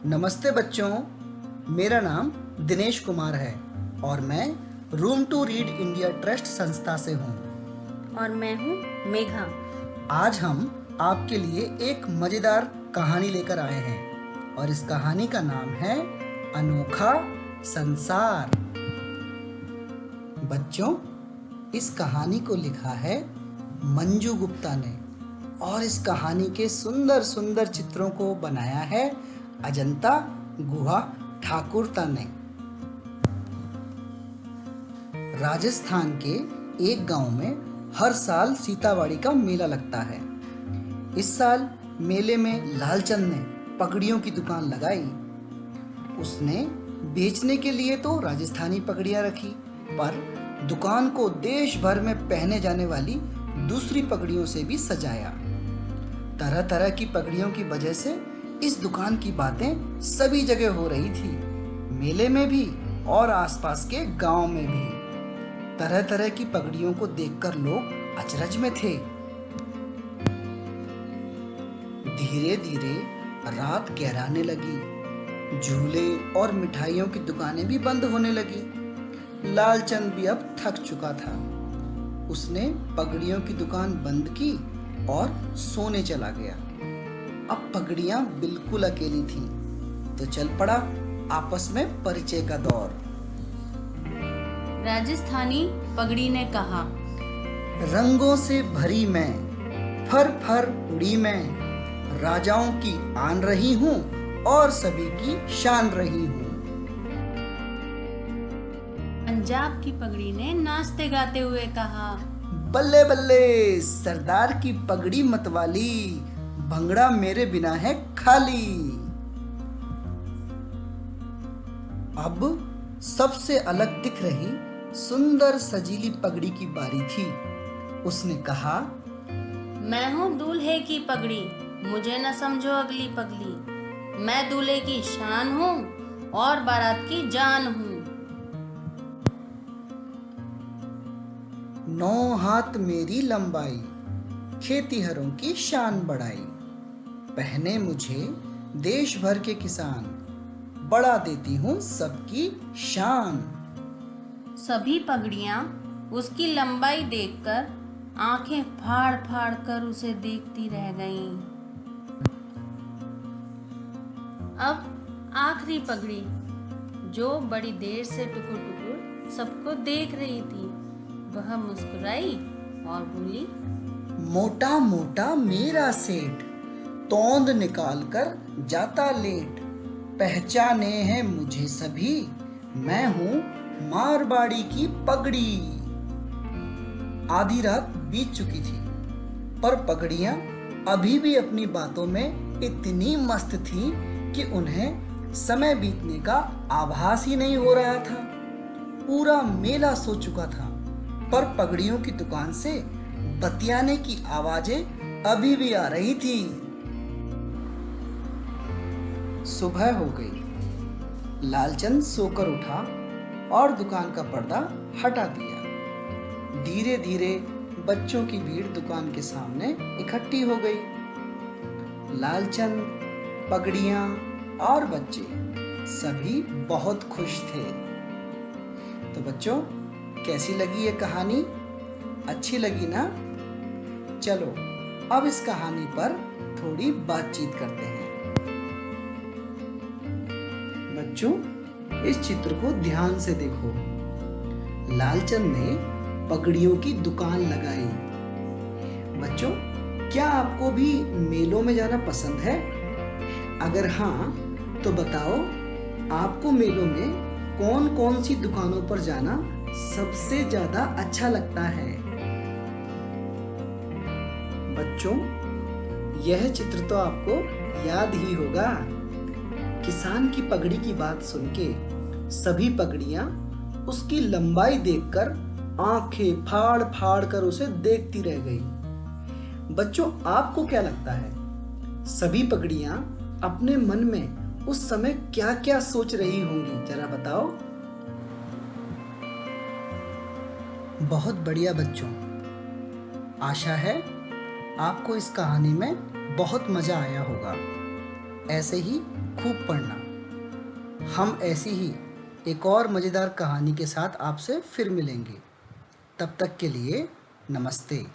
नमस्ते बच्चों, मेरा नाम दिनेश कुमार है और मैं Room to Read India Trust संस्था से हूँ। और मैं हूँ मेघा। आज हम आपके लिए एक मज़ेदार कहानी लेकर आए हैं और इस कहानी का नाम है अनोखा संसार। बच्चों, इस कहानी को लिखा है मंजू गुप्ता ने और इस कहानी के सुंदर सुंदर चित्रों को बनाया है अजंता गुहा ठाकुरता ने। राजस्थान के एक गांव में हर साल सीतावाड़ी का मेला लगता है। इस साल मेले में लालचंद ने पगड़ियों की दुकान लगाई। उसने बेचने के लिए तो राजस्थानी पगड़ियां रखी, पर दुकान को देश भर में पहने जाने वाली दूसरी पगड़ियों से भी सजाया। तरह तरह की पगड़ियों की वजह से इस दुकान की बातें सभी जगह हो रही थी, मेले में भी और आसपास के गांव में भी। तरह तरह की पगड़ियों को देखकर लोग अचरज में थे। धीरे धीरे रात गहराने लगी। झूले और मिठाइयों की दुकानें भी बंद होने लगी। लालचंद भी अब थक चुका था। उसने पगड़ियों की दुकान बंद की और सोने चला गया। अब पगड़ियां बिल्कुल अकेली थीं, तो चल पड़ा आपस में परिचय का दौर। राजस्थानी पगड़ी ने कहा, रंगों से भरी मैं, फर फर उड़ी मैं, राजाओं की आन रही हूँ और सभी की शान रही हूँ। पंजाब की पगड़ी ने नाचते गाते हुए कहा, बल्ले बल्ले सरदार की पगड़ी मतवाली, भंगड़ा मेरे बिना है खाली। अब सबसे अलग दिख रही सुंदर सजीली पगड़ी की बारी थी। उसने कहा, मैं हूँ दूल्हे की पगड़ी, मुझे न समझो अगली पगली। मैं दूल्हे की शान हूँ और बारात की जान हूँ। 9 हाथ मेरी लंबाई, खेतीहरों की शान बढ़ाई। पहने मुझे देश भर के किसान, बढ़ा देती हूँ सबकी शान। सभी पगड़ियाँ उसकी लंबाई देखकर आंखें फाड़ फाड़ कर उसे देखती रह गईं। अब आखिरी पगड़ी, जो बड़ी देर से टुकुर टुकुर सबको देख रही थी, वह मुस्कुराई और बोली, मोटा मोटा मेरा सेठ, तोंद निकाल कर जाता लेट। पहचाने हैं मुझे सभी, मैं हूँ मारवाड़ी की पगड़ी। आधी रात बीत चुकी थी, पर पगड़ियां अभी भी अपनी बातों में इतनी मस्त थीं कि उन्हें समय बीतने का आभास ही नहीं हो रहा था। पूरा मेला सो चुका था, पर पगड़ियों की दुकान से बतियाने की आवाजें अभी भी आ रही थी। सुबह हो गई। लालचंद सोकर उठा और दुकान का पर्दा हटा दिया। धीरे धीरे बच्चों की भीड़ दुकान के सामने इकट्ठी हो गई। लालचंद, पगड़ियां और बच्चे सभी बहुत खुश थे। तो बच्चों, कैसी लगी ये कहानी? अच्छी लगी ना? चलो अब इस कहानी पर थोड़ी बातचीत करते हैं। बच्चों, इस चित्र को ध्यान से देखो। लालचंद ने पगड़ियों की दुकान लगाई। बच्चों, क्या आपको भी मेलों में जाना पसंद है? अगर हाँ, तो बताओ आपको मेलों में कौन कौन सी दुकानों पर जाना सबसे ज्यादा अच्छा लगता है? बच्चों, यह चित्र तो आपको याद ही होगा। किसान की पगड़ी की बात सुन के सभी पगड़ियां उसकी लंबाई देखकर आंखें फाड़ फाड़ कर उसे देखती रह गई। बच्चों, आपको क्या लगता है, सभी पगड़ियां अपने मन में उस समय क्या क्या सोच रही होंगी? जरा बताओ। बहुत बढ़िया बच्चों, आशा है आपको इस कहानी में बहुत मजा आया होगा। ऐसे ही खूब पढ़ना। हम ऐसी ही एक और मज़ेदार कहानी के साथ आपसे फिर मिलेंगे। तब तक के लिए नमस्ते।